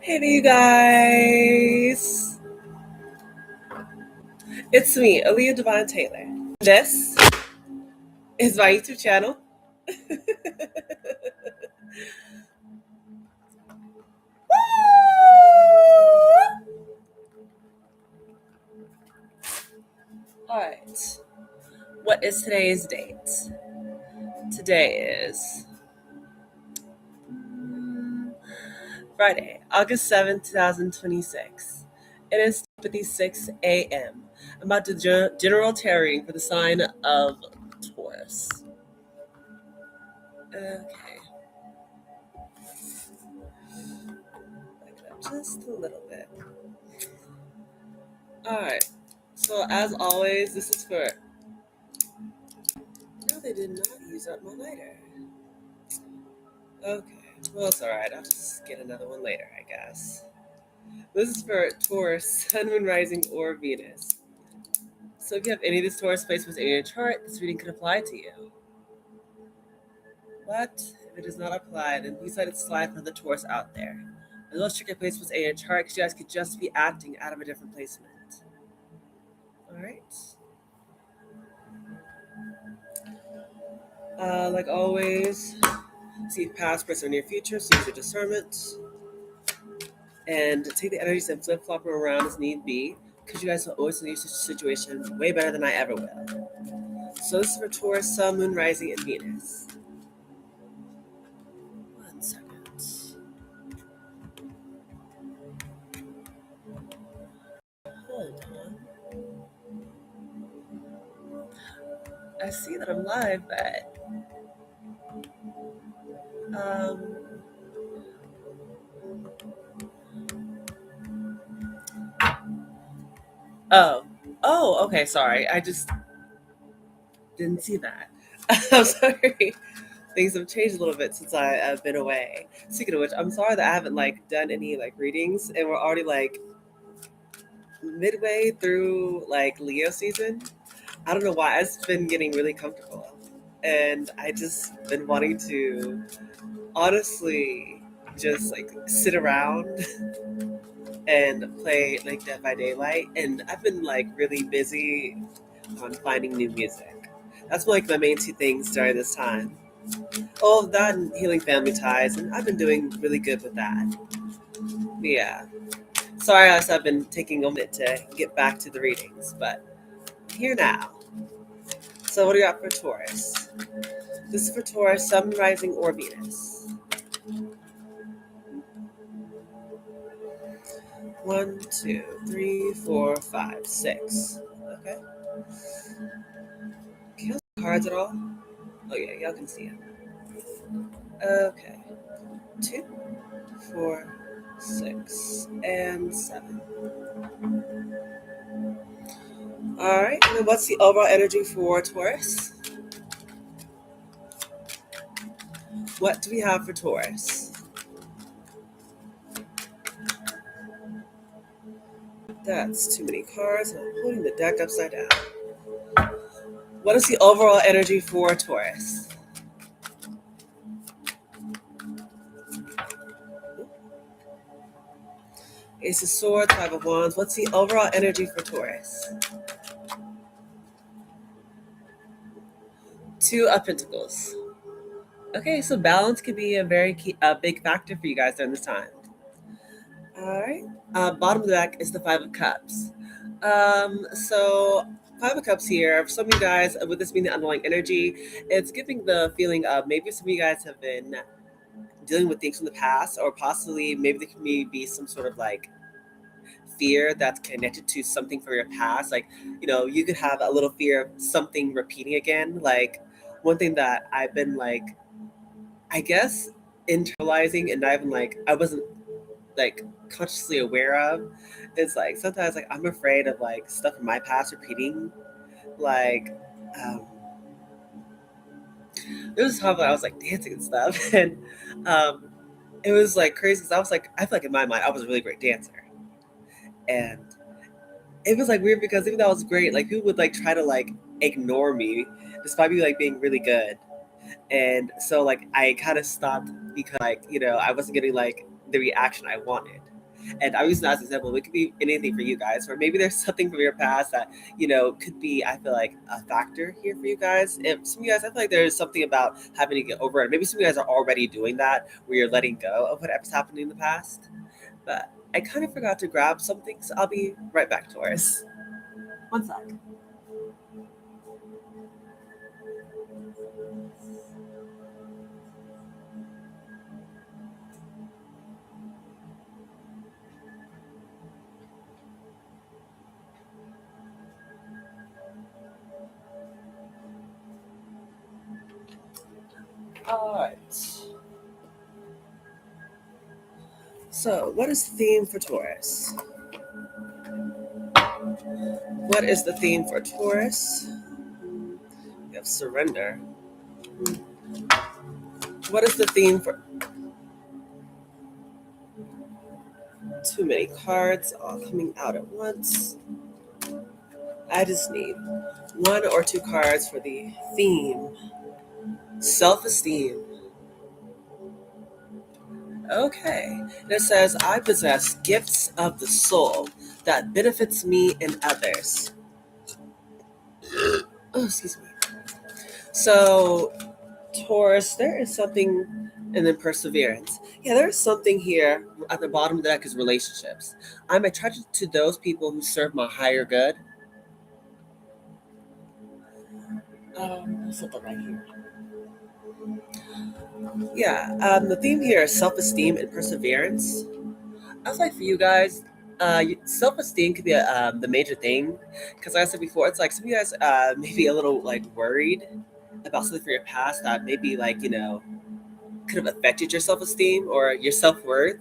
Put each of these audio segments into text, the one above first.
Hey there, you guys. It's me, Aaliyah Devon Taylor. This is my YouTube channel. All right. What is today's date? Today is Friday, August 7th, 2026. It is 56 a.m. I'm about to general tarot for the sign of Taurus. Okay. Back it up just a little bit. All right. So as always, this is for. No, they did not use up my lighter. Okay. Well, it's all right. I'll just get another one later, I guess. This is for Taurus, Sun, Moon, Rising, or Venus. So if you have any of these Taurus placements in your chart, this reading could apply to you. But if it does not apply, then please let it slide for the Taurus out there. And those tricky placements in your chart, because you guys could just be acting out of a different placement. All right. Like always, see past, present, or near future. So use your discernment. And take the energies and flip flop them around as need be, because you guys will always know your situation way better than I ever will. So this is for Taurus, Sun, Moon, Rising, and Venus. 1 second. Hold on. I see that I'm live, but oh, okay. Sorry, I just didn't see that. I'm sorry. Things have changed a little bit since I've been away. Speaking of which, I'm sorry that I haven't done any readings, and we're already midway through Leo season. I don't know why. I've just been getting really comfortable, and I just been wanting to honestly just sit around and play Dead by Daylight. And I've been really busy on finding new music. That's my main two things during this time. All of that and healing family ties, and I've been doing really good with that. Yeah. Sorry, guys, I've been taking a minute to get back to the readings, but I'm here now. So what do you got for Taurus? This is for Taurus, Sun, Rising, or Venus. 1, 2, 3, 4, 5, 6. Okay. Can you see cards at all? Oh yeah, y'all can see it. Okay. 2, 4, 6, and 7. All right. And then what's the overall energy for Taurus? What do we have for Taurus? That's too many cards. I'm holding the deck upside down. What is the overall energy for Taurus? Ace of Swords, Five of Wands. What's the overall energy for Taurus? Two of Pentacles. Okay, so balance could be a big factor for you guys during this time. All right. Bottom of the deck is the Five of Cups. So Five of Cups here. For some of you guys, with this being the underlying energy, it's giving the feeling of maybe some of you guys have been dealing with things from the past, or possibly maybe there can be some sort of fear that's connected to something from your past. You could have a little fear of something repeating again. One thing that I've been I guess internalizing, and I wasn't consciously aware of, is sometimes I'm afraid of stuff from my past repeating. Like um there was a time when I was dancing and stuff, and um it was crazy because I feel in my mind I was a really great dancer, and it was weird because even though I was great, people would try to ignore me despite me being really good. And so I kind of stopped because I wasn't getting the reaction I wanted. And I'm using that as an example. It could be anything for you guys, or maybe there's something from your past that could be. I feel like a factor here for you guys. If some of you guys, I feel like there's something about having to get over it. Maybe some of you guys are already doing that, where you're letting go of whatever's happening in the past. But I kind of forgot to grab something, so I'll be right back, Taurus. One sec. All right. So, what is the theme for Taurus? What is the theme for Taurus? We have surrender. What is the theme for too many cards all coming out at once? I just need one or two cards for the theme. Self-esteem. Okay. And it says, I possess gifts of the soul that benefits me and others. Oh, excuse me. So, Taurus, there is something, and then perseverance. Yeah, there's something here at the bottom of the deck is relationships. I'm attracted to those people who serve my higher good. Something right here. Yeah, the theme here is self-esteem and perseverance. I was like, for you guys, self-esteem could be the major thing, because like I said before, it's like some of you guys maybe a little like worried about something from your past that maybe like could have affected your self-esteem or your self-worth.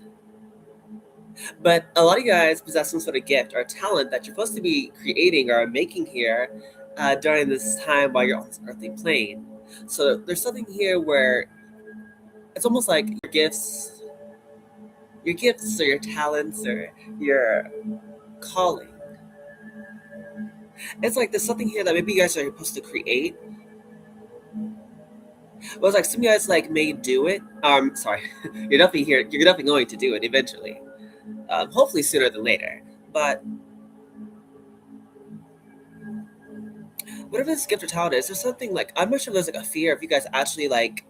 But a lot of you guys possess some sort of gift or talent that you're supposed to be creating or making here during this time while you're on this earthly plane. So there's something here where it's almost like your gifts or your talents or your calling. It's like there's something here that maybe you guys are supposed to create. But it's like some of you guys like may do it. Sorry, you're definitely here. You're definitely going to do it eventually. Hopefully sooner than later. But whatever this gift or talent is, there's something like I'm not sure if there's like a fear of you guys actually like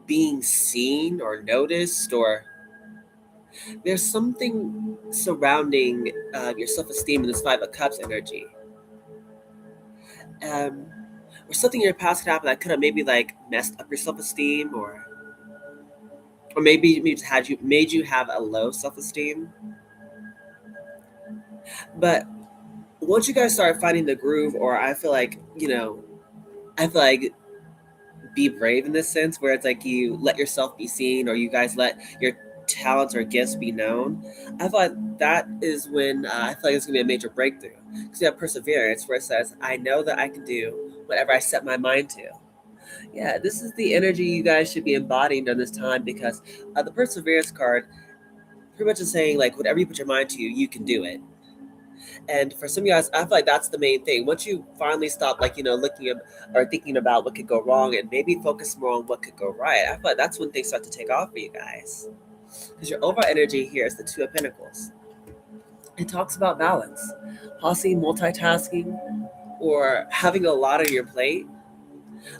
being seen or noticed, or there's something surrounding your self-esteem in this Five of Cups energy. Um, or something in your past could happen that could have maybe like messed up your self-esteem, or maybe just had you made you have a low self-esteem. But once you guys start finding the groove, or I feel like I feel like be brave in this sense, where it's like you let yourself be seen, or you guys let your talents or gifts be known. I feel like that is when I feel like it's gonna be a major breakthrough, because you have perseverance, where it says, "I know that I can do whatever I set my mind to." Yeah, this is the energy you guys should be embodying during this time, because the perseverance card pretty much is saying like whatever you put your mind to, you can do it. And for some of you guys, I feel like that's the main thing. Once you finally stop, like looking at or thinking about what could go wrong, and maybe focus more on what could go right, I feel like that's when things start to take off for you guys. Because your overall energy here is the Two of Pentacles. It talks about balance, possibly multitasking, or having a lot on your plate.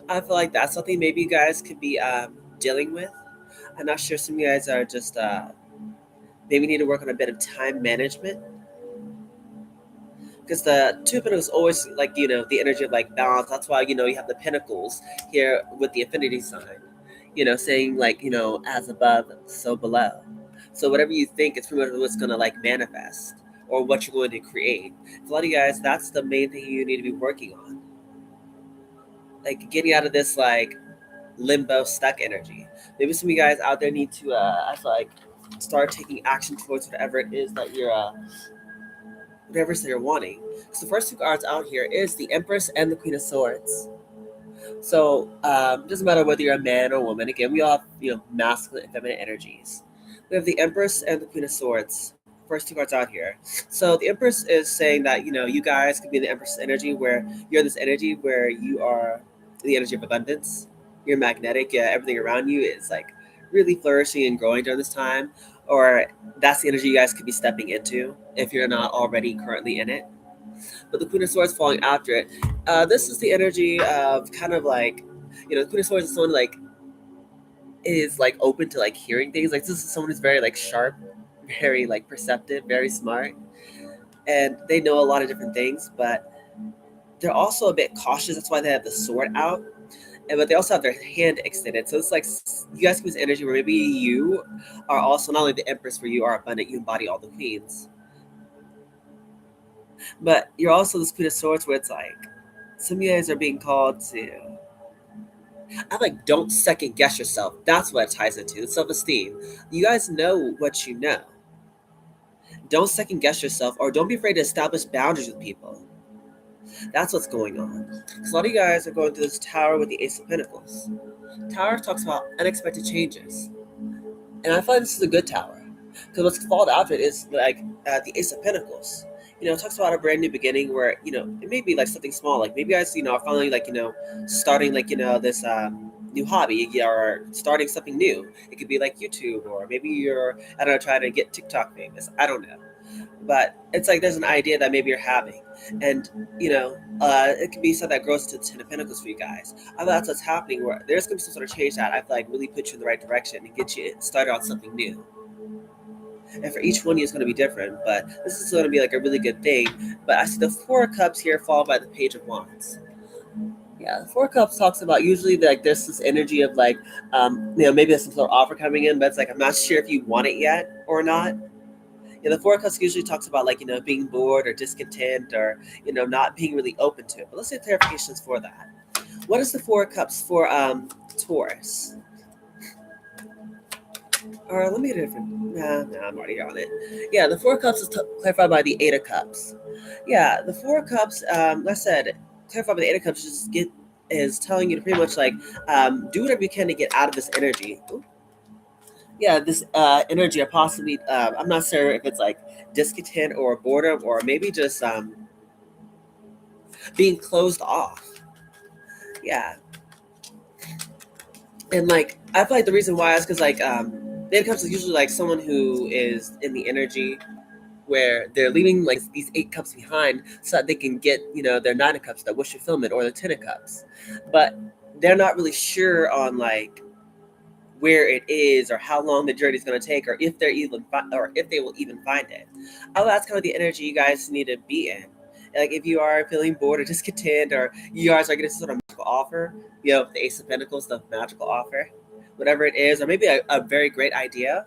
I feel like that's something maybe you guys could be dealing with. I'm not sure. Some of you guys are just maybe need to work on a bit of time management, because the Two of Pentacles always like the energy of like balance. That's why you have the Pentacles here with the Infinity sign. Saying like as above, so below. So whatever you think, it's pretty much what's gonna like manifest, or what you're going to create. For a lot of you guys, that's the main thing you need to be working on, like getting out of this like limbo stuck energy. Maybe some of you guys out there need to I feel like start taking action towards whatever it is that you're whatever it is that you're wanting. So the first two cards out here is the Empress and the Queen of Swords. So it doesn't matter whether you're a man or a woman. Again, we all have masculine and feminine energies. We have the Empress and the Queen of Swords. First two cards out here. So the Empress is saying that you guys could be in the Empress energy, where you're in this energy where you are the energy of abundance. You're magnetic. Yeah, everything around you is like really flourishing and growing during this time, or that's the energy you guys could be stepping into if you're not already currently in it. But the Queen of Swords falling after it, this is the energy of kind of like, the Queen of Swords is someone like is like open to like hearing things. Like this is someone who's very like sharp, very like perceptive, very smart, and they know a lot of different things, but they're also a bit cautious. That's why they have the sword out, and but they also have their hand extended. So it's like you guys use energy where maybe you are also not only the Empress, for you are abundant, you embody all the queens, but you're also this Queen of Swords where it's like some of you guys are being called to. I like don't second guess yourself. That's what it ties into. Self esteem. You guys know what you know. Don't second guess yourself, or don't be afraid to establish boundaries with people. That's what's going on. Because a lot of you guys are going through this tower with the Ace of Pentacles. Tower talks about unexpected changes, and I find this is a good tower because what's followed after it is like the Ace of Pentacles. It talks about a brand new beginning where it may be like something small, like maybe you guys are finally like starting like this new hobby, or starting something new. It could be like YouTube, or maybe you're, I don't know, trying to get TikTok famous. I don't know, but it's like there's an idea that maybe you're having, and it can be something that grows to the Ten of Pentacles for you guys. I thought that's what's happening, where there's going to be some sort of change that I feel like really put you in the right direction and get you started on something new. And for each one, it's going to be different, but this is going to be like a really good thing. But I see the Four of Cups here followed by the Page of Wands. Yeah, the Four of Cups talks about usually like there's this energy of like, maybe there's some sort of offer coming in, but it's like I'm not sure if you want it yet or not. Yeah, the Four of Cups usually talks about like being bored or discontent, or not being really open to it. But let's get clarifications for that. What is the Four of Cups for Taurus? Or let me get a different. Nah, I'm already on it. Yeah, the Four of Cups is clarified by the Eight of Cups. Yeah, the Four of Cups, like I said, clarified by the Eight of Cups is telling you to pretty much like do whatever you can to get out of this energy. Ooh. Yeah, this energy, or possibly I'm not sure if it's like discontent or boredom, or maybe just being closed off. Yeah, and like I feel like the reason why is because like the Eight of Cups is usually like someone who is in the energy where they're leaving like these 8 cups behind so that they can get their 9 of Cups, that wish fulfillment, or the 10 of Cups, but they're not really sure on like where it is, or how long the journey is going to take, or if they're even or if they will even find it. Oh, that's kind of the energy you guys need to be in. Like if you are feeling bored or discontent, or you guys are getting some sort of magical offer, the Ace of Pentacles, the magical offer, whatever it is, or maybe a very great idea.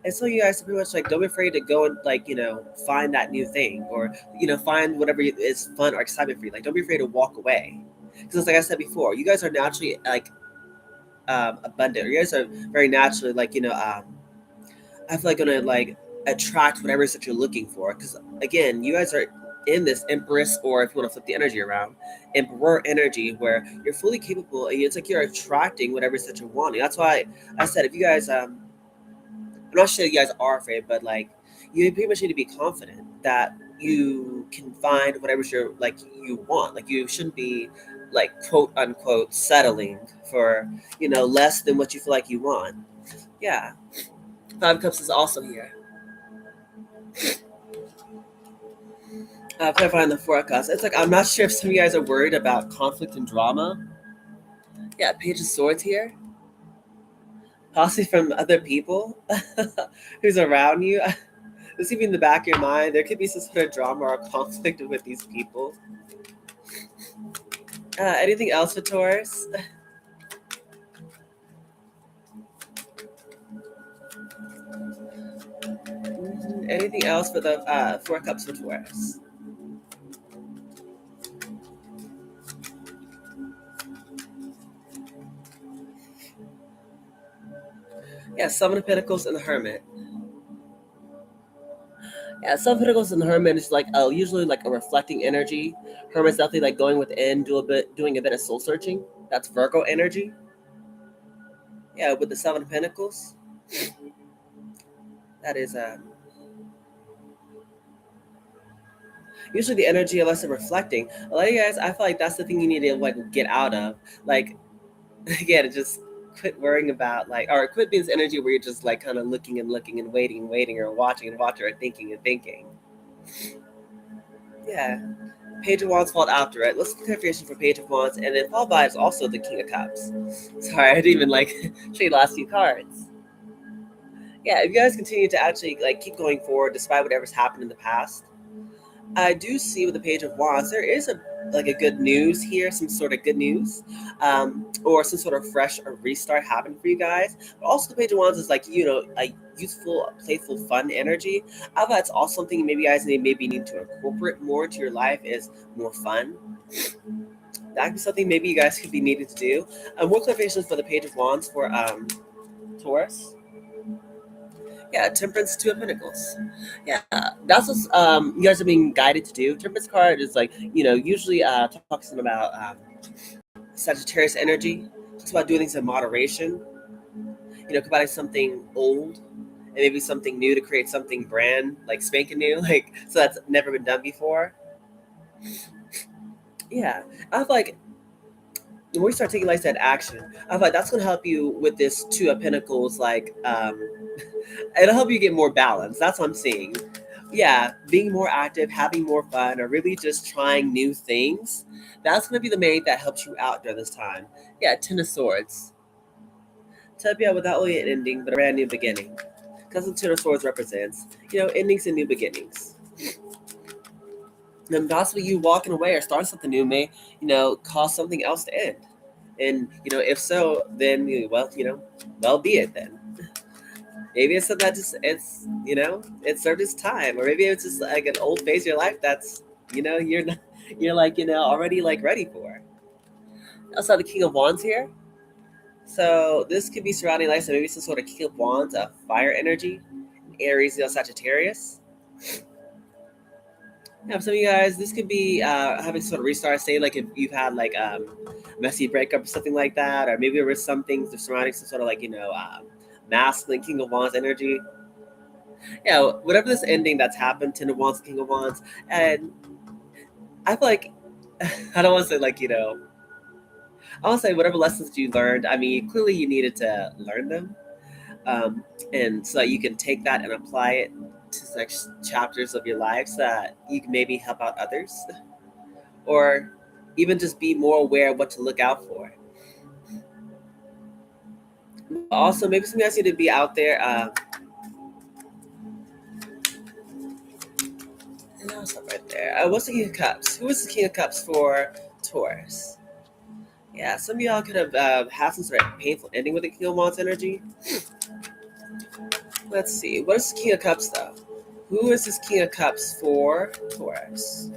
And so you guys pretty much like don't be afraid to go and like find that new thing, or find whatever is fun or excitement for you. Like don't be afraid to walk away, because like I said before, you guys are naturally like abundant. You guys are very naturally like I feel like gonna like attract whatever it is that you're looking for. Because again, you guys are in this Empress, or if you want to flip the energy around, Emperor energy, where you're fully capable, and it's like you're attracting whatever it is that you're wanting. That's why I said if you guys I'm not sure you guys are afraid, but like you pretty much need to be confident that you can find whatever you're like you want. Like you shouldn't be like quote unquote settling for less than what you feel like you want. Yeah, 5 Cups is also here. Clarifying the forecast. It's like I'm not sure if some of you guys are worried about conflict and drama. Yeah, Page of Swords here. Possibly from other people who's around you. This even in the back of your mind, there could be some sort of drama or conflict with these people. Anything else for Taurus? Anything else for the 4 Cups for Taurus? Yeah, 7 of Pentacles and the Hermit. Yeah, 7 of Pentacles and the Hermit is like usually like a reflecting energy. Hermit's definitely like going within, doing a bit of soul searching. That's Virgo energy. Yeah, with the 7 of Pentacles. That is usually the energy of us reflecting. A lot of you guys, I feel like that's the thing you need to like get out of. Like again, it just quit worrying about like, or quit being this energy where you're just like kind of looking and looking and waiting or watching and watching or thinking and thinking. Yeah. Page of Wands followed after it. Let's do clarification for Page of Wands, and then followed by is also the King of Cups. Sorry, I didn't even like show you the last few cards. Yeah, if you guys continue to actually like keep going forward despite whatever's happened in the past, I do see with the Page of Wands there is a good news here, some sort of good news, or some sort of fresh or restart happening for you guys. But also the Page of Wands is like a youthful, playful, fun energy. I thought that's also something maybe you guys maybe need to incorporate more into your life is more fun. That could be something maybe you guys could be needing to do. More clarifications for the Page of Wands for Taurus. Yeah, Temperance, Two of Pentacles. Yeah, that's what you guys are being guided to do. Temperance card is like, usually talks about Sagittarius energy. Talks about doing things in moderation. Combining something old and maybe something new to create something brand, like spanking new, like so that's never been done before. Yeah, I feel like when we start taking like that action, I feel like that's gonna help you with this Two of Pentacles, like it'll help you get more balance. That's what I'm seeing. Yeah, being more active, having more fun, or really just trying new things. That's going to be the main that helps you out during this time. Yeah, Ten of Swords. Tell you without only an ending, but a brand new beginning. Because the Ten of Swords represents, endings and new beginnings. And possibly you walking away or starting something new may, cause something else to end. And, if so, then, well be it then. Maybe it's something that just it served its time, or maybe it's just like an old phase of your life that's you're not, you're like already like ready for. Also, the King of Wands here, so this could be surrounding life, so maybe some sort of King of Wands, a fire energy, Aries, Sagittarius. Yeah, for some of you guys, this could be having sort of restart. Say like if you've had like messy breakup or something like that, or maybe there was some things surrounding some sort of like masculine King of Wands energy. Yeah, whatever this ending that's happened, Ten of Wands, King of Wands, and I feel like I don't want to say like I want to say whatever lessons you learned. I mean, clearly you needed to learn them, and so that you can take that and apply it to like chapters of your life, so that you can maybe help out others, or even just be more aware of what to look out for. Also, maybe some guys need to be out there. And I'll stop right there. What's the King of Cups? Who is the King of Cups for Taurus? Yeah, some of y'all could have had some sort of painful ending with the King of Wands energy. Let's see. What is the King of Cups, though? Who is this King of Cups for Taurus?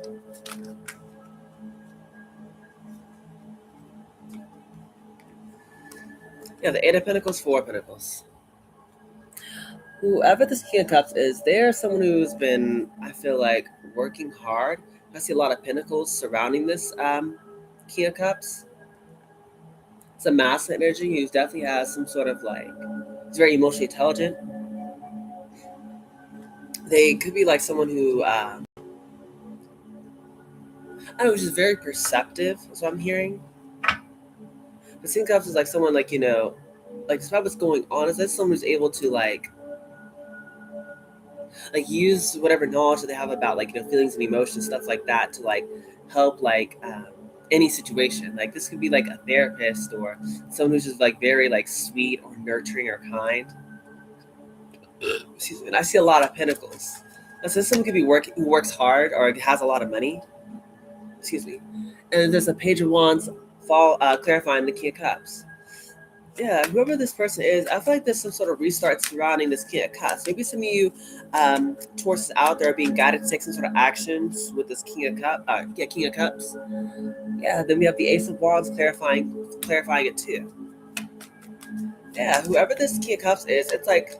Yeah, the Eight of Pentacles, Four of Pentacles. Whoever this King of Cups is, they're someone who's been, I feel like, working hard. I see a lot of pentacles surrounding this King of Cups. It's a masculine energy who definitely has some sort of like, it's very emotionally intelligent. They could be like someone who, I don't know, which is very perceptive, is what I'm hearing. But King of Cups is like someone like, like despite what's going on, is that someone who's able to like use whatever knowledge that they have about like feelings and emotions, stuff like that, to like help like any situation. Like this could be like a therapist or someone who's just like very like sweet or nurturing or kind. Excuse me. And I see a lot of pentacles. So someone could be who works hard or has a lot of money. Excuse me. And there's a Page of Wands clarifying the King of Cups. Yeah, whoever this person is, I feel like there's some sort of restart surrounding this King of Cups. Maybe some of you Tauruses out there are being guided to take some sort of actions with this King of Cups. Yeah, then we have the Ace of Wands clarifying it too. Yeah, whoever this King of Cups is, it's like,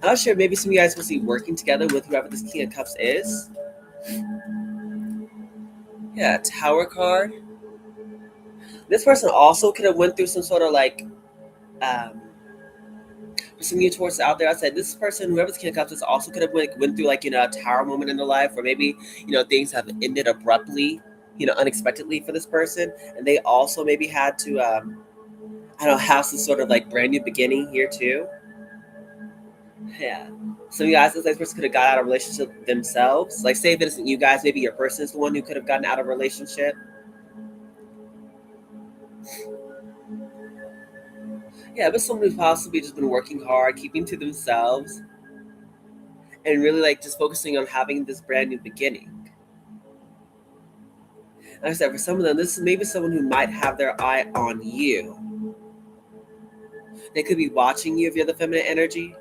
I'm not sure, maybe some of you guys will see working together with whoever this King of Cups is. Yeah, Tower card. This person also could have went through some sort of like, for some of you Tauruses out there, I said this person, whoever's King of Cups is, also could have went through like, a tower moment in their life, or maybe, things have ended abruptly, unexpectedly for this person. And they also maybe had to, I don't have some sort of like brand new beginning here too. Yeah. Some of you guys, this like person could have got out of a relationship themselves. Like, say if it isn't you guys, maybe your person is the one who could have gotten out of a relationship. Yeah, but someone who's possibly just been working hard, keeping to themselves, and really like just focusing on having this brand new beginning. Like I said, for some of them, this is maybe someone who might have their eye on you. They could be watching you if you're the feminine energy.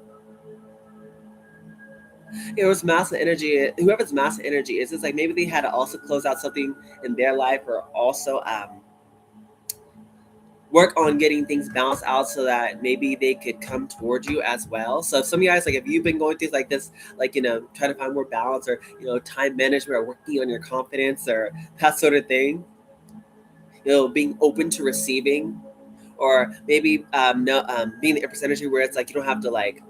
You know, it's masculine energy. Whoever's masculine energy is, it's like maybe they had to also close out something in their life, or also work on getting things balanced out so that maybe they could come towards you as well. So if some of you guys, like if you've been going through like this, like trying to find more balance, or time management, or working on your confidence, or that sort of thing, being open to receiving, or maybe no being the percentage where it's like you don't have to like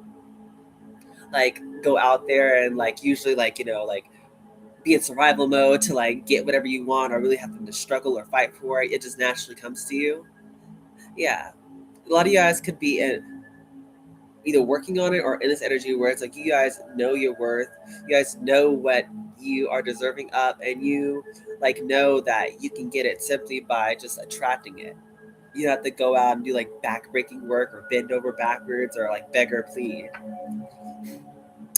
go out there and like usually like be in survival mode to like get whatever you want, or really having to struggle or fight for it. It just naturally comes to you. Yeah, a lot of you guys could be in either working on it or in this energy where it's like you guys know your worth, you guys know what you are deserving of, and you like know that you can get it simply by just attracting it. You don't have to go out and do like backbreaking work or bend over backwards or like beg or plead.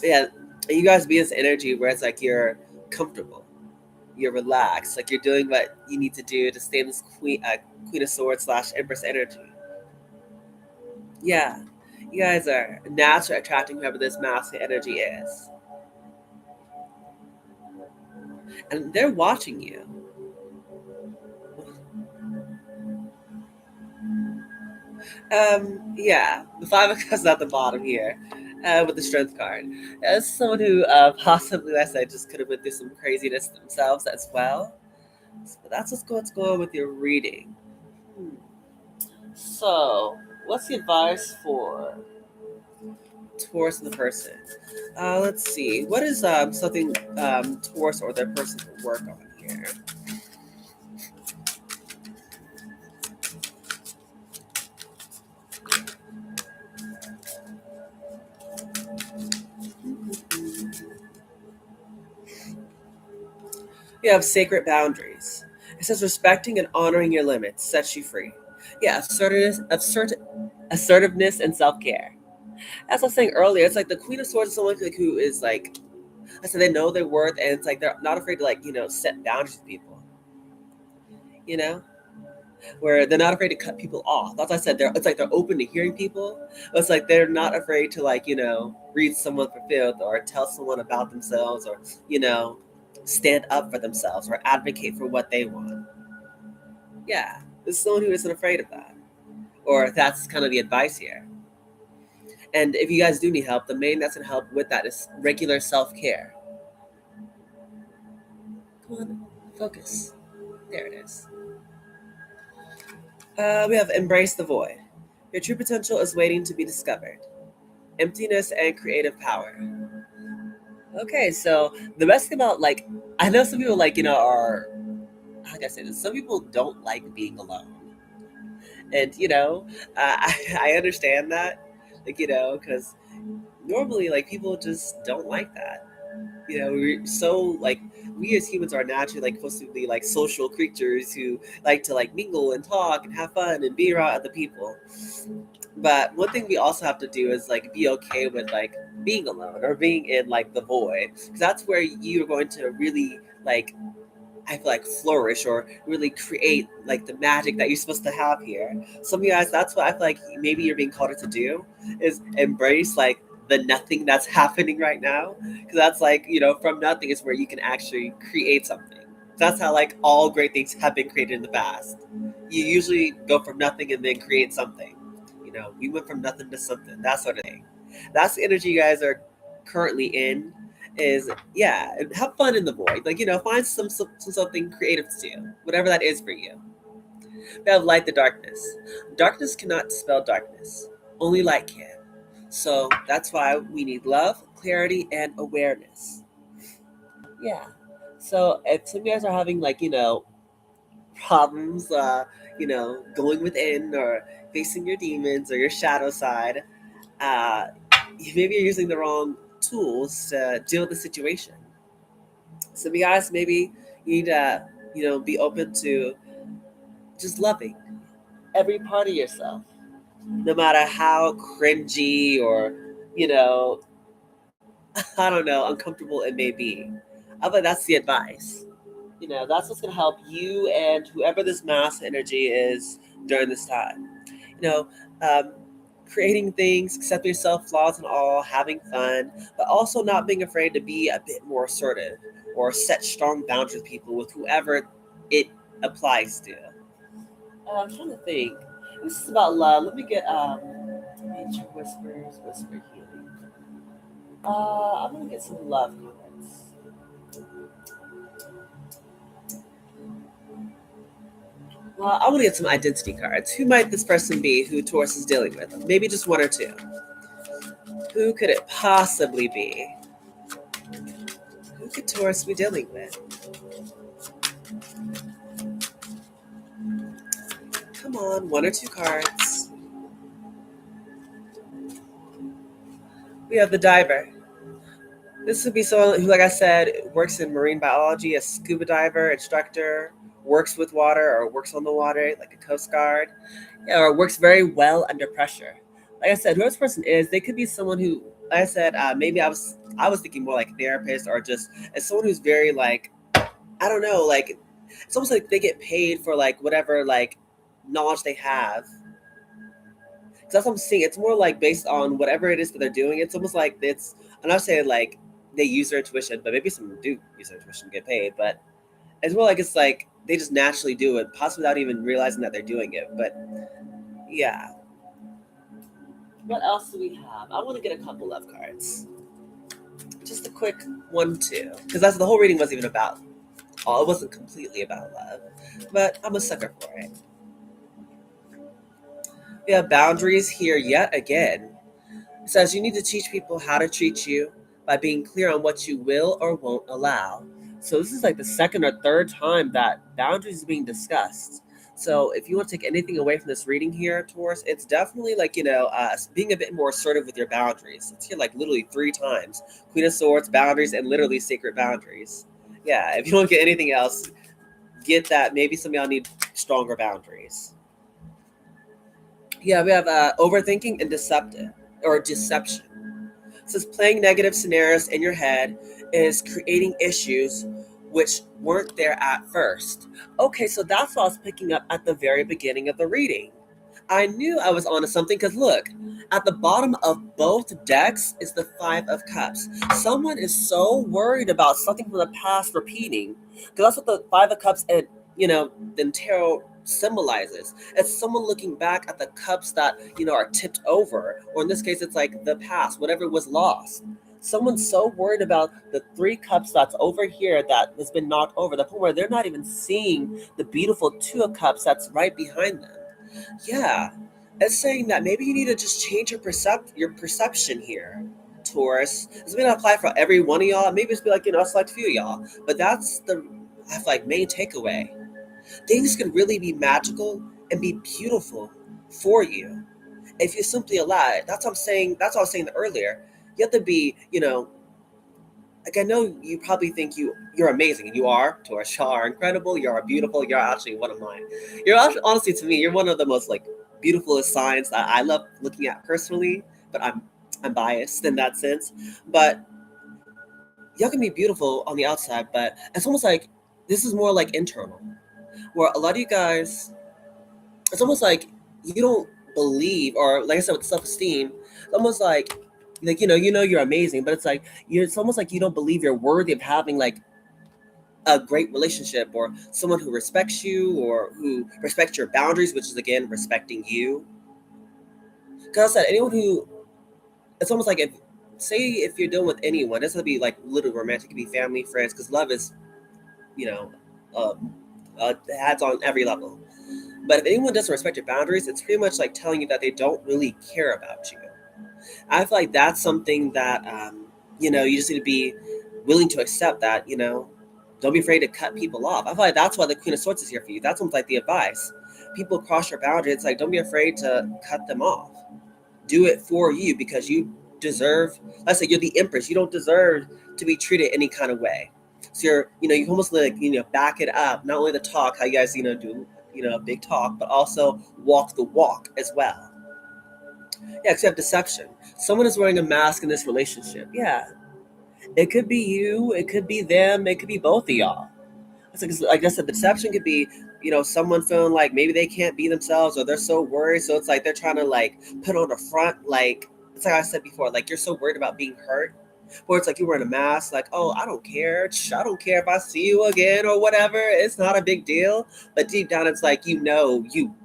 Yeah, and you guys be in this energy where it's like you're comfortable, you're relaxed, like you're doing what you need to do to stay in this Queen of Swords slash Empress energy. Yeah, you guys are naturally attracting whoever this masculine energy is, and they're watching you. Yeah, the Five of Cups at the bottom here, with the Strength card. As someone who possibly, like I said, just could have went through some craziness themselves as well. So that's what's going on with your reading. Hmm. So, what's the advice for Taurus and the person? Let's see. What is something Taurus or their person can work on here? You have sacred boundaries. It says respecting and honoring your limits sets you free. Yeah, assertiveness and self care. As I was saying earlier, it's like the Queen of Swords is someone like who is like I said, they know their worth, and it's like they're not afraid to like set boundaries with people. You know, where they're not afraid to cut people off. As I said, it's like they're open to hearing people. But it's like they're not afraid to like read someone for filth, or tell someone about themselves, or you know stand up for themselves, or advocate for what they want. Yeah, there's someone who isn't afraid of that, or that's kind of the advice here. And if you guys do need help, the main that's gonna help with that is regular self care. Come on, focus. There it is. We have embrace the void. Your true potential is waiting to be discovered. Emptiness and creative power. Okay, so the best thing about like I know some people like are how can I say this? Some people don't like being alone, and I understand that, like because normally like people just don't like that. We're so like we as humans are naturally like supposed to be like social creatures who like to like mingle and talk and have fun and be around other people. But one thing we also have to do is like be okay with like being alone or being in like the void, because that's where you're going to really like I feel like flourish or really create like the magic that you're supposed to have here. Some of you guys, that's what I feel like maybe you're being called to do, is embrace like the nothing that's happening right now. Because that's like, from nothing is where you can actually create something. That's how like all great things have been created in the past. You usually go from nothing and then create something. We went from nothing to something, that sort of thing. That's the energy you guys are currently in, is yeah, and have fun in the void. Like find some something creative to do, whatever that is for you. We have light the darkness. Darkness cannot dispel darkness. Only light can. So that's why we need love, clarity, and awareness. Yeah. So if some of you guys are having like problems, going within or facing your demons or your shadow side, uh, maybe you're using the wrong tools to deal with the situation. So, you guys, maybe you need to, be open to just loving every part of yourself, no matter how cringy or, you know, I don't know, uncomfortable it may be. I think that's the advice. That's what's going to help you and whoever this mass energy is during this time. You know, um, creating things, accepting yourself, flaws and all, having fun, but also not being afraid to be a bit more assertive or set strong boundaries with people, with whoever it applies to. I'm trying to think. This is about love. Let me get nature whispers, whisper healing. I'm gonna get some love cards. Well, I want to get some identity cards. Who might this person be who Taurus is dealing with? Maybe just one or two. Who could it possibly be? Who could Taurus be dealing with? Come on, one or two cards. We have the diver. This would be someone who, like I said, works in marine biology, a scuba diver, instructor, works with water or works on the water, like a Coast Guard, yeah, or works very well under pressure. Like I said, whoever this person is, they could be someone who, like I said, maybe I was thinking more like therapist or just as someone who's very like, I don't know, like it's almost like they get paid for like whatever like knowledge they have. 'Cause that's what I'm seeing. It's more like based on whatever it is that they're doing. It's almost like I'm not saying like they use their intuition, but maybe some do use their intuition to get paid. But it's more like it's like they just naturally do it, possibly without even realizing that they're doing it. But yeah. What else do we have? I want to get a couple love cards. Just a quick one, too. Because that's the whole reading wasn't even about. Oh, it wasn't completely about love. But I'm a sucker for it. We have boundaries here yet again. It says you need to teach people how to treat you by being clear on what you will or won't allow. So this is like the second or third time that boundaries is being discussed. So if you want to take anything away from this reading here, Taurus, it's definitely like being a bit more assertive with your boundaries. It's here like literally three times: Queen of Swords, boundaries, and literally sacred boundaries. Yeah, if you don't get anything else, get that. Maybe some of y'all need stronger boundaries. Yeah, we have overthinking and deceptive or deception. It says playing negative scenarios in your head is creating issues which weren't there at first. Okay, so that's what I was picking up at the very beginning of the reading. I knew I was onto something because look, at the bottom of both decks is the Five of Cups. Someone is so worried about something from the past repeating because that's what the Five of Cups and the tarot symbolizes. It's someone looking back at the cups that are tipped over, or in this case, it's like the past, whatever was lost. Someone's so worried about the three cups that's over here that has been knocked over, the point where they're not even seeing the beautiful Two of Cups that's right behind them. Yeah, it's saying that maybe you need to just change your perception here, Taurus. This may not apply for every one of y'all. Maybe it's be like a select few of y'all, but that's the I feel like main takeaway. Things can really be magical and be beautiful for you if you simply allow it. That's what I'm saying. That's what I was saying earlier. You have to be, like I know you probably think you're amazing, and you are. Taurus, you are incredible. You are beautiful. You're actually one of mine. You're actually, honestly, to me, you're one of the most like beautifulest signs that I love looking at personally. But I'm biased in that sense. But y'all can be beautiful on the outside, but it's almost like this is more like internal, where a lot of you guys, it's almost like you don't believe, or like I said with self-esteem, it's almost like you're amazing, but it's like it's almost like you don't believe you're worthy of having like a great relationship or someone who respects you or who respects your boundaries, which is again respecting you. Because I said anyone who, it's almost like if you're dealing with anyone, it doesn't have to be like literally romantic, it could be family, friends, because love is you know uh, has on every level. But if anyone doesn't respect your boundaries, it's pretty much like telling you that they don't really care about you. I feel like that's something that you just need to be willing to accept that. Don't be afraid to cut people off. I feel like that's why the Queen of Swords is here for you. That's almost like the advice. People cross your boundary. It's like, don't be afraid to cut them off. Do it for you because you deserve, let's say you're the Empress. You don't deserve to be treated any kind of way. So you almost like, back it up. Not only the talk, how you guys, do, a big talk, but also walk the walk as well. Yeah, because you have deception. Someone is wearing a mask in this relationship. Yeah, it could be you, it could be them, it could be both of y'all. It's like I said, the deception could be, someone feeling like maybe they can't be themselves or they're so worried. So it's like they're trying to like put on a front, like it's like I said before, like you're so worried about being hurt. Or it's like you're wearing a mask, like, oh, I don't care. I don't care if I see you again or whatever. It's not a big deal. But deep down, it's like, you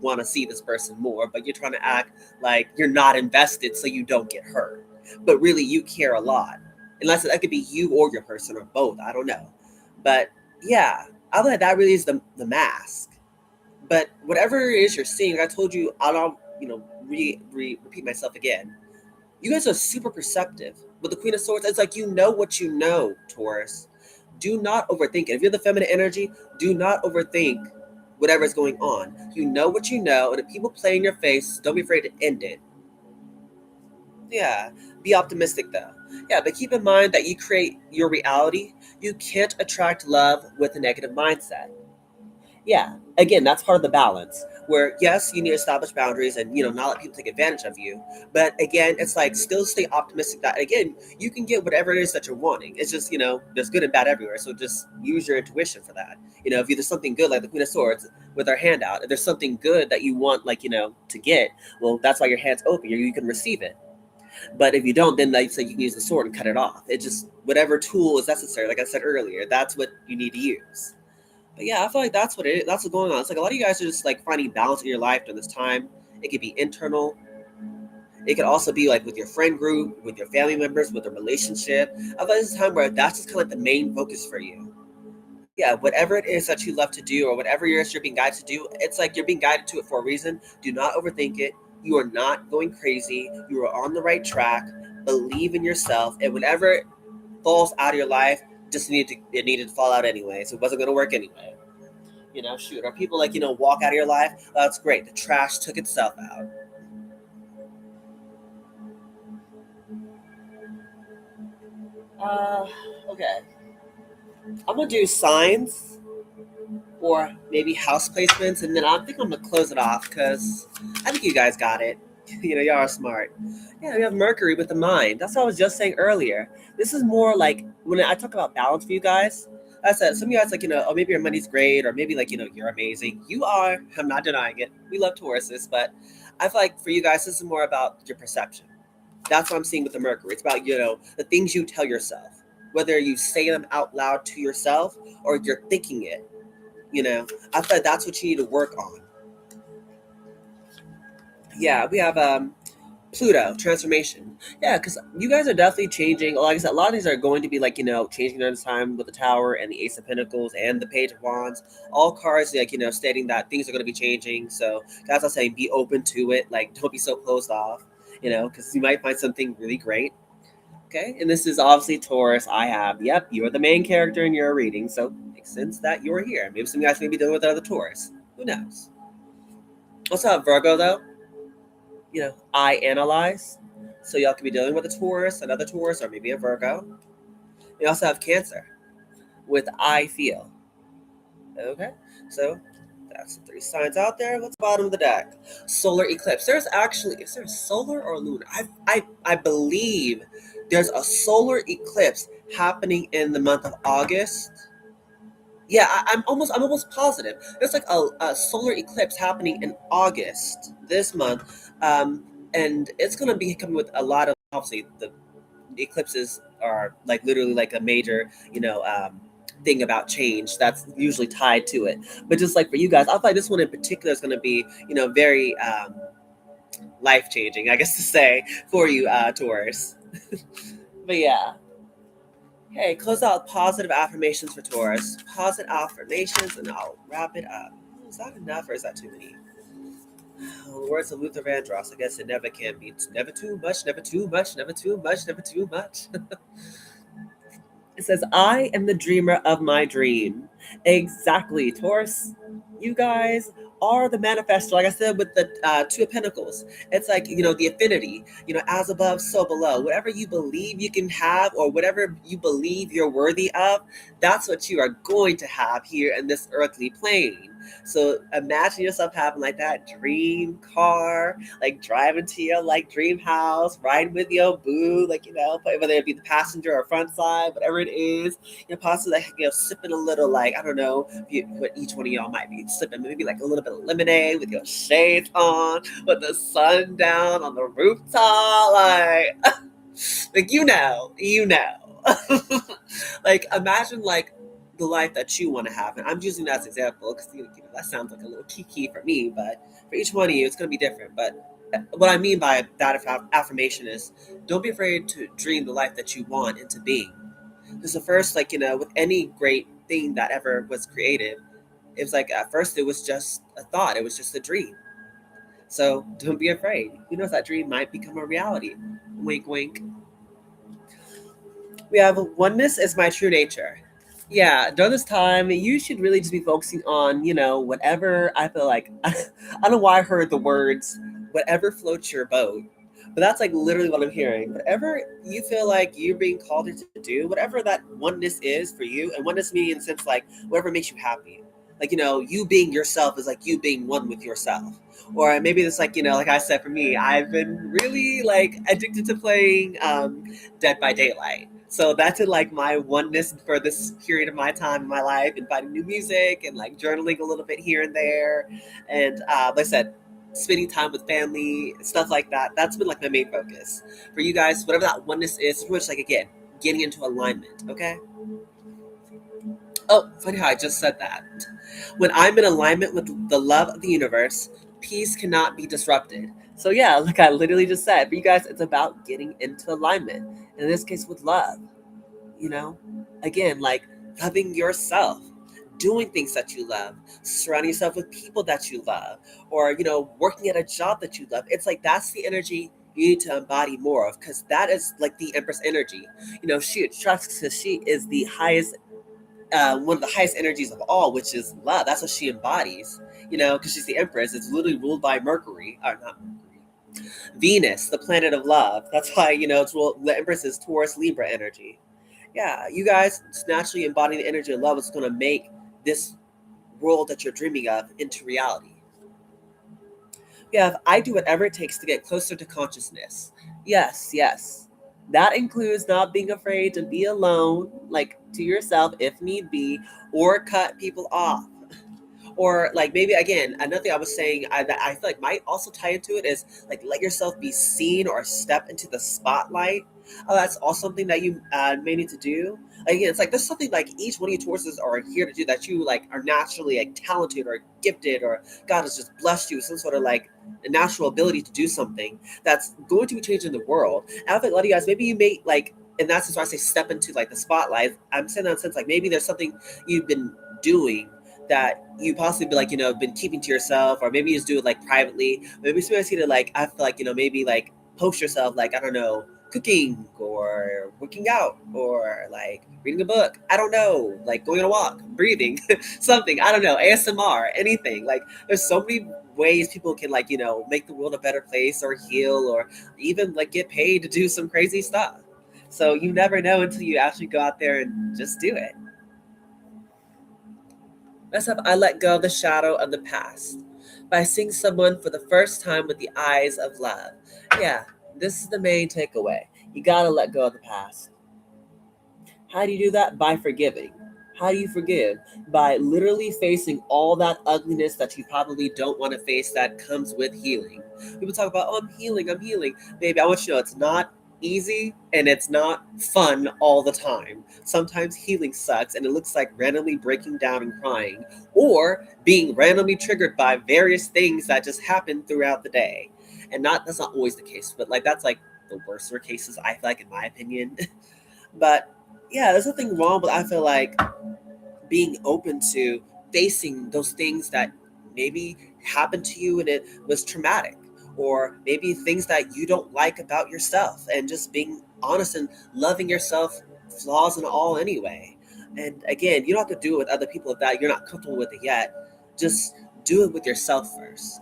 want to see this person more, but you're trying to act like you're not invested so you don't get hurt. But really, you care a lot. Unless that could be you or your person or both. I don't know. But yeah, I feel like that really is the mask. But whatever it is you're seeing, like I told you, I don't, repeat myself again. You guys are super perceptive. With the Queen of Swords, it's like you know what you know, Taurus. Do not overthink it. If you're the feminine energy, do not overthink whatever is going on. You know what you know, and if people play in your face, don't be afraid to end it. Yeah, be optimistic though. Yeah, but keep in mind that you create your reality. You can't attract love with a negative mindset. Yeah, again, that's part of the balance where yes, you need to establish boundaries and not let people take advantage of you. But again, it's like still stay optimistic that again, you can get whatever it is that you're wanting. It's just, there's good and bad everywhere. So just use your intuition for that. If there's something good like the Queen of Swords with her hand out, if there's something good that you want, like, to get, well, that's why your hand's open. You can receive it. But if you don't, then like, so you can use the sword and cut it off. It just, whatever tool is necessary, like I said earlier, that's what you need to use. But yeah, I feel like that's what it is. That's what's going on. It's like a lot of you guys are just like finding balance in your life during this time. It could be internal. It could also be like with your friend group, with your family members, with a relationship. I feel like this is a time where that's just kind of like the main focus for you. Yeah, whatever it is that you love to do or whatever it is you're being guided to do, it's like you're being guided to it for a reason. Do not overthink it. You are not going crazy. You are on the right track. Believe in yourself. And whatever falls out of your life, it needed to fall out anyway. So it wasn't going to work anyway. Shoot, or people like, walk out of your life. That's great. The trash took itself out. Okay. I'm going to do signs or maybe house placements, and then I think I'm going to close it off because I think you guys got it. Y'all are smart. Yeah, we have Mercury with the mind. That's what I was just saying earlier. This is more like when I talk about balance for you guys. I said some of you guys like, oh, maybe your money's great, or maybe like, you're amazing. You are. I'm not denying it. We love Tauruses, but I feel like for you guys, this is more about your perception. That's what I'm seeing with the Mercury. It's about, the things you tell yourself, whether you say them out loud to yourself or you're thinking it. I feel like that's what you need to work on. Yeah, we have Pluto transformation. Yeah, because you guys are definitely changing. Like I said, a lot of these are going to be like, changing during this time with the Tower and the Ace of Pentacles and the Page of Wands. All cards like, stating that things are going to be changing. So that's what I'm saying. Be open to it. Like, don't be so closed off, because you might find something really great. Okay, and this is obviously Taurus. Yep, you're the main character in your reading, so it makes sense that you're here. Maybe some guys may be dealing with another Taurus. Who knows? Also have Virgo though. I analyze. So y'all could be dealing with a Taurus, another Taurus, or maybe a Virgo. We also have Cancer with I feel. Okay, so that's the three signs out there. What's the bottom of the deck? Solar eclipse. Is there solar or lunar? I believe there's a solar eclipse happening in the month of August. Yeah, I'm almost positive. There's like a solar eclipse happening in August this month, and it's gonna be coming with a lot of, obviously the eclipses are like literally like a major, thing about change that's usually tied to it. But just like for you guys, I feel like this one in particular is gonna be, very life changing, I guess to say, for you, Taurus. But yeah. Hey, close out positive affirmations for Taurus. Positive affirmations, and I'll wrap it up. Is that enough, or is that too many? The words of Luther Vandross, I guess it never can be. Never too much, never too much, never too much, never too much. It says, I am the dreamer of my dream. Exactly, Taurus. You guys are the manifestor. Like I said with the Two of Pentacles, it's like, the affinity, as above, so below. Whatever you believe you can have, or whatever you believe you're worthy of, that's what you are going to have here in this earthly plane. So imagine yourself having like that dream car, like driving to your like dream house, riding with your boo, like whether it be the passenger or front side, whatever it is, possibly like sipping a little like I don't know what each one of y'all might be sipping, maybe like a little bit of lemonade with your shades on, with the sun down on the rooftop, like like imagine like the life that you want to have. And I'm using that as an example because that sounds like a little kiki for me, but for each one of you, it's going to be different. But what I mean by that affirmation is don't be afraid to dream the life that you want into being. Because the first, like, with any great thing that ever was created, it was like at first it was just a thought, it was just a dream. So don't be afraid. Who knows, that dream might become a reality. Wink, wink. We have oneness is my true nature. Yeah, during this time, you should really just be focusing on, whatever I feel like. I don't know why I heard the words, whatever floats your boat. But that's like literally what I'm hearing. Whatever you feel like you're being called to do, whatever that oneness is for you, and oneness meaning in the sense like whatever makes you happy. Like, you being yourself is like you being one with yourself. Or maybe it's like, like I said, for me, I've been really like addicted to playing Dead by Daylight. So that's in like my oneness for this period of my time in my life, and finding new music and like journaling a little bit here and there. And like I said, spending time with family, stuff like that. That's been like my main focus. For you guys, whatever that oneness is, pretty much like again, getting into alignment, okay? Oh, funny how I just said that. When I'm in alignment with the love of the universe, peace cannot be disrupted. So yeah, like I literally just said, for you guys, it's about getting into alignment. In this case, with love, you know? Again, like loving yourself, doing things that you love, surrounding yourself with people that you love, or, working at a job that you love. It's like that's the energy you need to embody more of, because that is like the Empress energy. She attracts because she is the highest, one of the highest energies of all, which is love. That's what she embodies, because she's the Empress. It's literally ruled by Mercury, or not Mercury, Venus, the planet of love. That's why, the Empress is Taurus Libra energy. Yeah, you guys just naturally embodying the energy of love is going to make this world that you're dreaming of into reality. We have I do whatever it takes to get closer to consciousness. Yes, yes. That includes not being afraid to be alone, like to yourself if need be, or cut people off. Or like maybe again, another thing I was saying that I feel like might also tie into it is like let yourself be seen or step into the spotlight. Oh, that's also something that you may need to do. Again, it's like there's something like each one of you Tauruses are here to do that you like are naturally like talented or gifted, or God has just blessed you with some sort of like a natural ability to do something that's going to be changing the world. And I think a lot of you guys, maybe you may like, and that's why I say step into like the spotlight. I'm saying that in a sense like maybe there's something you've been doing that you possibly be like, been keeping to yourself, or maybe you just do it like privately. Maybe somebody see to like, I feel like, maybe like post yourself, like, I don't know, cooking or working out or like reading a book. I don't know, like going on a walk, breathing, something. I don't know, ASMR, anything. Like there's so many ways people can like, make the world a better place or heal or even like get paid to do some crazy stuff. So you never know until you actually go out there and just do it. Next up, I let go of the shadow of the past by seeing someone for the first time with the eyes of love. Yeah, this is the main takeaway. You gotta let go of the past. How do you do that? By forgiving. How do you forgive? By literally facing all that ugliness that you probably don't want to face that comes with healing. People talk about, oh, I'm healing, I'm healing. Baby, I want you to know it's not easy and it's not fun all the time. Sometimes healing sucks and it looks like randomly breaking down and crying, or being randomly triggered by various things that just happen throughout the day. And that's not always the case, but like that's like the worst cases, I feel like, in my opinion. But yeah, there's nothing wrong, but I feel like being open to facing those things that maybe happened to you and it was traumatic, or maybe things that you don't like about yourself, and just being honest and loving yourself flaws and all anyway. And again, you don't have to do it with other people if that you're not comfortable with it yet. Just do it with yourself first.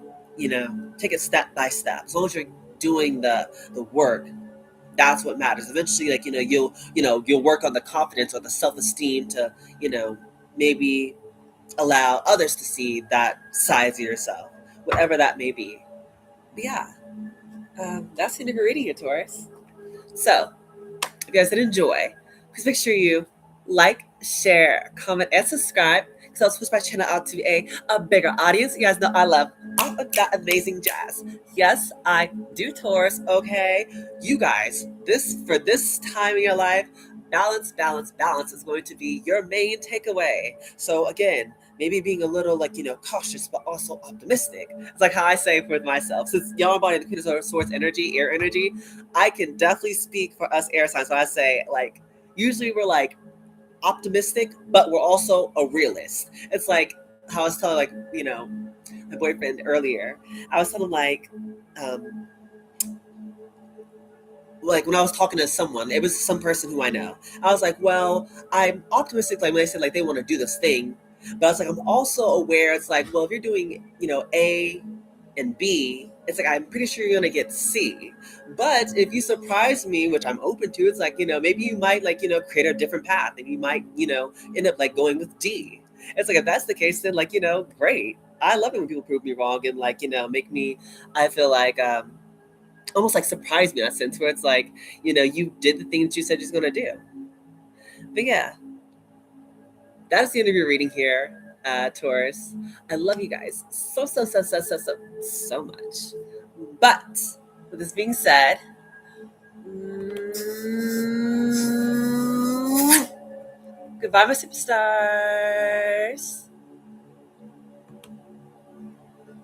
Take it step by step. As long as you're doing the work, that's what matters. Eventually, you'll work on the confidence or the self esteem to maybe allow others to see that side of yourself, whatever that may be. But yeah, that's the end of your reading, Taurus. So, if you guys did enjoy, please make sure you like, share, comment, and subscribe because helps push my channel out to a bigger audience. You guys know I love all of that amazing jazz. Yes, I do, Taurus. Okay, you guys, this time in your life, balance, balance, balance is going to be your main takeaway. So again, maybe being a little cautious but also optimistic. It's like how I say with myself. Since y'all embody the Queen of Swords energy, air energy, I can definitely speak for us air signs. So I say usually we're optimistic, but we're also a realist. It's like how I was telling my boyfriend earlier. I was telling him um, when I was talking to someone, it was some person who I know. I was like, well, I'm optimistic, when they said they want to do this thing, but I was like, I'm also aware. It's like, well, if you're doing A and B, it's like I'm pretty sure you're gonna get C. But if you surprise me, which I'm open to, it's like maybe you might create a different path, and you might end up going with D. It's like if that's the case, then great. I love it when people prove me wrong and make me. I feel almost surprise me in that sense where it's like you did the thing that you said you was gonna do. But yeah, that is the end of your reading here, Taurus. I love you guys so much. But with this being said, goodbye, my superstars.